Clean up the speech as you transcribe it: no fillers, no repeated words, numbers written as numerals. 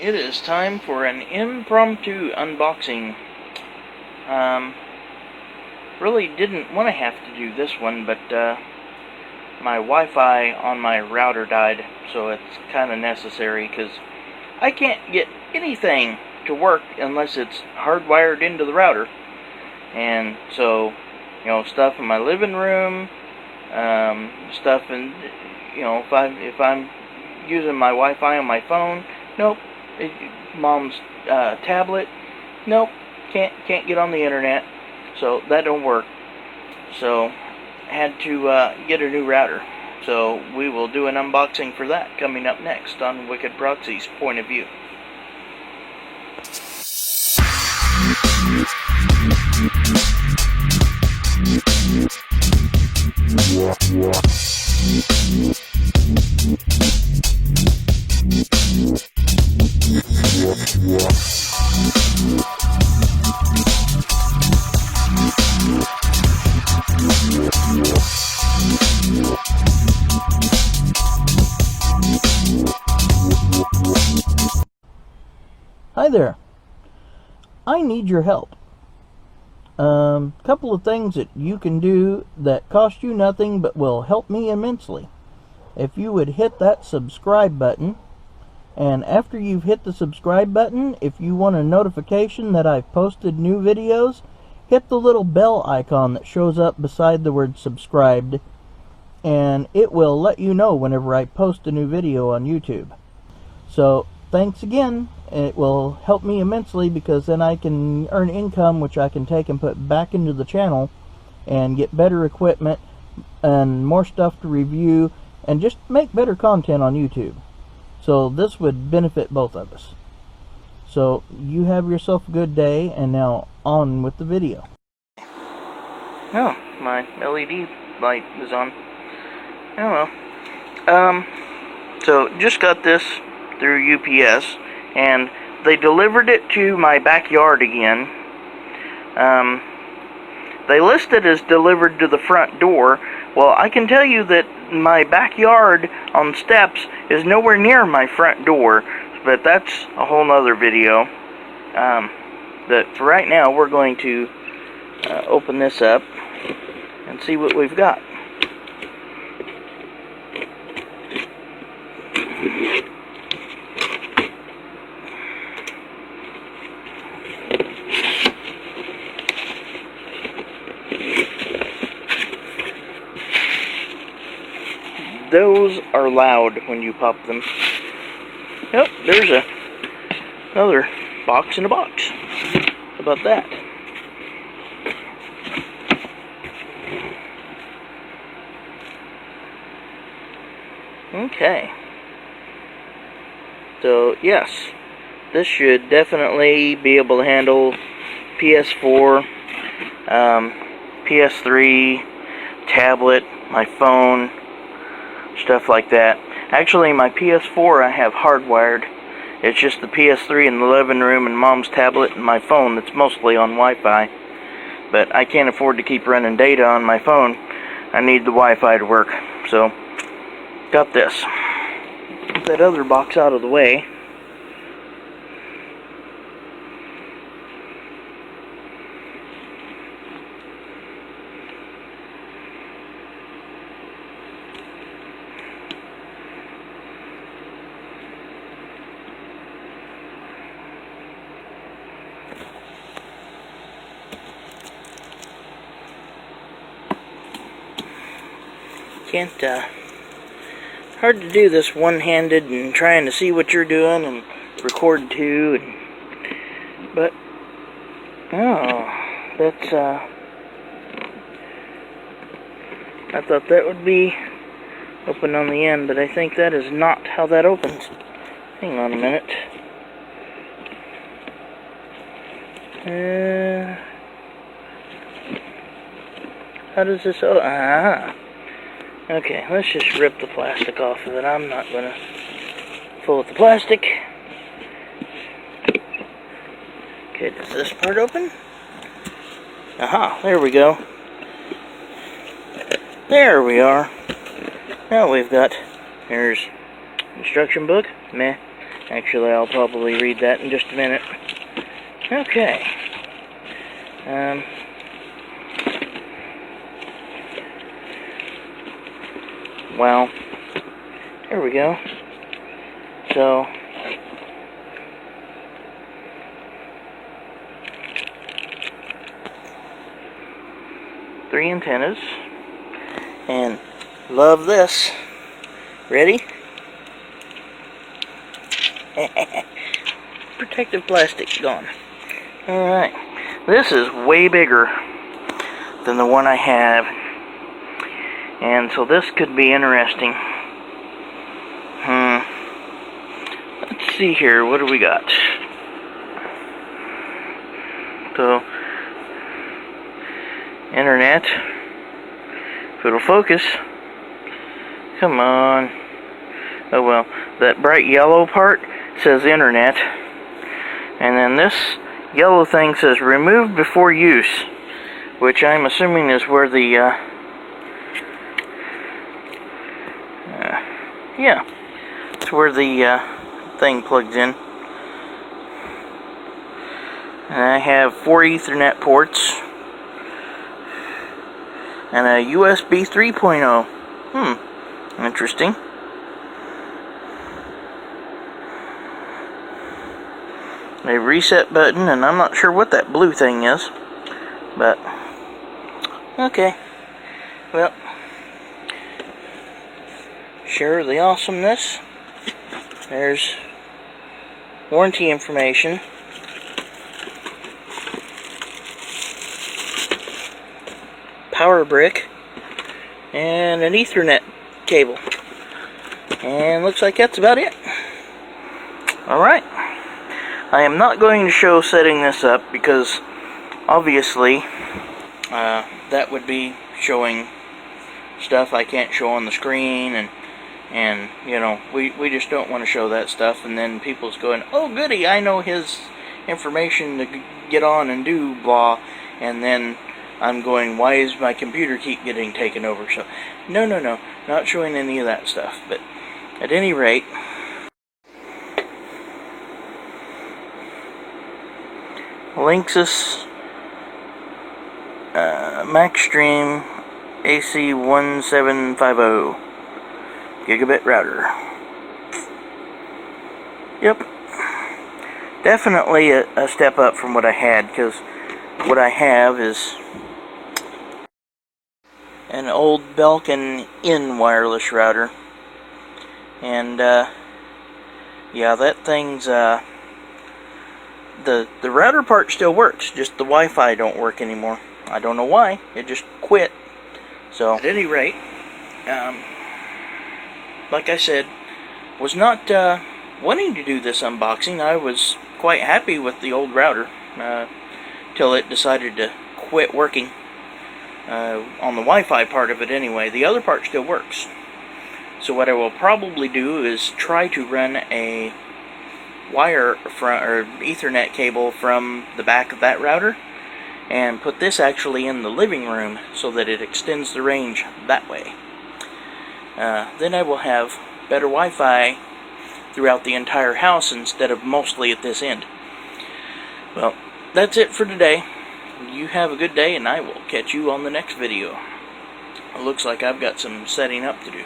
it is time for an impromptu unboxing. Really didn't want to have to do this one, but my Wi-Fi on my router died, so it's kind of necessary because I can't get anything to work unless it's hardwired into the router. And so, you know, stuff in my living room, stuff in, you know, if I'm using my Wi-Fi on my phone, nope. Mom's tablet, nope. Can't get on the internet, so that don't work. So had to get a new router. So we will do an unboxing for that coming up next on Wicked Proxy's Point of View. Hi there. I need your help. Couple of things that you can do that cost you nothing but will help me immensely. If you would hit that subscribe button, and after you've hit the subscribe button, if you want a notification that I've posted new videos, hit the little bell icon that shows up beside the word subscribed, and it will let you know whenever I post a new video on YouTube. So thanks again. It will help me immensely because then I can earn income, which I can take and put back into the channel and get better equipment and more stuff to review and just make better content on YouTube. So this would benefit both of us. So you have yourself a good day, and now on with the video. Oh, my LED light is on. Oh well. So just got this through UPS, and they delivered it to my backyard again. They list it as delivered to the front door. Well, I can tell you that my backyard on steps is nowhere near my front door, but that's a whole nother video. But for right now, we're going to open this up and see what we've got. Those are loud when you pop them. Yep, there's another box in a box. How about that? Okay. So, yes, this should definitely be able to handle PS4, PS3, tablet, my phone, stuff like that. Actually, my PS4 I have hardwired. It's just the PS3 in the living room and Mom's tablet and my phone that's mostly on Wi-Fi. But I can't afford to keep running data on my phone. I need the Wi-Fi to work. So, got this. Get that other box out of the way. Hard to do this one-handed and trying to see what you're doing and record too. But that's I thought that would be open on the end, but I think that is not how that opens. Hang on a minute. How does this? Okay, let's just rip the plastic off of it. I'm not going to fool with the plastic. Okay, does this part open? Aha, there we go. There we are. Now we've got, here's instruction book, meh. Actually, I'll probably read that in just a minute. Okay. Well, there we go. So, three antennas, and love this. Ready? Protective plastic gone. Alright, this is way bigger than the one I have, and so this could be interesting. Let's see here, what do we got? So, internet. If it'll focus. Come on. Oh well, that bright yellow part says internet. And then this yellow thing says remove before use, which I'm assuming is where the yeah, it's where the thing plugs in. And I have 4 Ethernet ports and a USB 3.0. Interesting. A reset button, and I'm not sure what that blue thing is, but okay. Well, share the awesomeness. There's warranty information. Power brick, and an Ethernet cable. And looks like that's about it. Alright. I am not going to show setting this up because obviously that would be showing stuff I can't show on the screen, and you know, we just don't want to show that stuff, and then people's going, oh goody, I know his information to get on and do blah, and then I'm going, why is my computer keep getting taken over? So no, not showing any of that stuff. But at any rate, Linksys Max-Stream AC1750 Gigabit router. Yep, definitely a step up from what I had, because what I have is an old Belkin in wireless router, and yeah, that thing's the router part still works, just the Wi-Fi don't work anymore. I don't know why, it just quit. So at any rate, like I said, was not wanting to do this unboxing. I was quite happy with the old router till it decided to quit working. On the Wi-Fi part of it anyway. The other part still works. So what I will probably do is try to run a wire or Ethernet cable from the back of that router and put this actually in the living room so that it extends the range that way. Then I will have better Wi-Fi throughout the entire house instead of mostly at this end. Well, that's it for today. You have a good day, and I will catch you on the next video. It looks like I've got some setting up to do.